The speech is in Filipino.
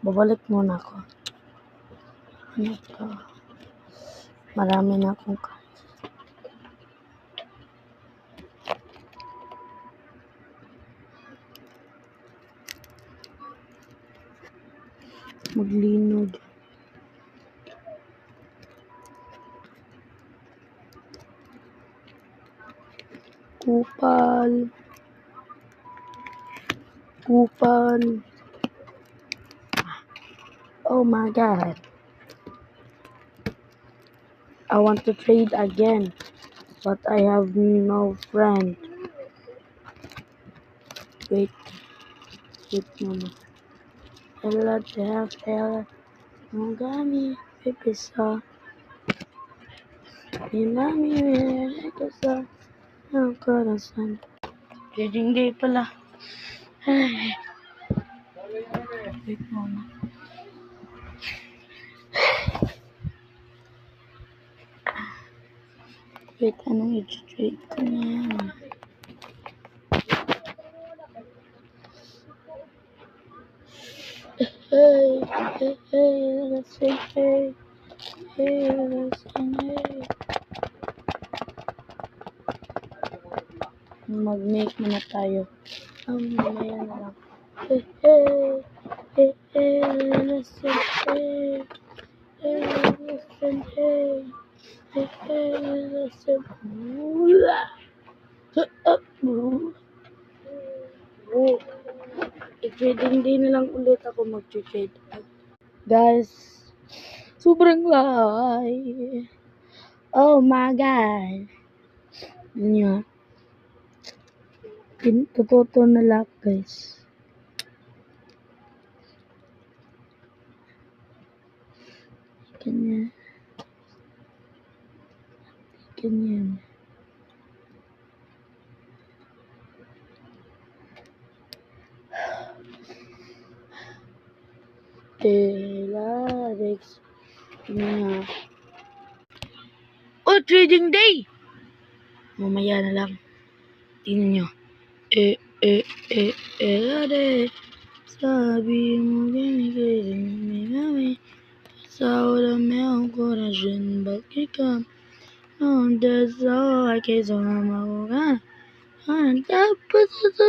Babalik muna ako. Ano to? Marami na akong maglinod. Kupal. Oh my god. I want to trade again, but I have no friend. Wait muna. Hello, Mogami, Pipisa. Minami, Pipisa. Ang corazon. Trading day pala. Ay. Wait muna. Wait, anong i-trade ko na yan? Hey, let's sing, hey, let's sing, hey. Mag-make muna tayo. Mamaya na lang. Hey, let's sing, hey, let's sing, hey, let's sing. I-trading day na lang ulit ako mag-trade. Guys, sobrang live. Oh my god. Yun. Totoo na lang, guys. Ganyan. Relax. Ganyan. Oh, trading day! Mamaya na lang. Tingnan nyo. Sabi mo ganyan, ahora me corazón, bakit ka? Donde soy, que son amagoga. Tapos ito,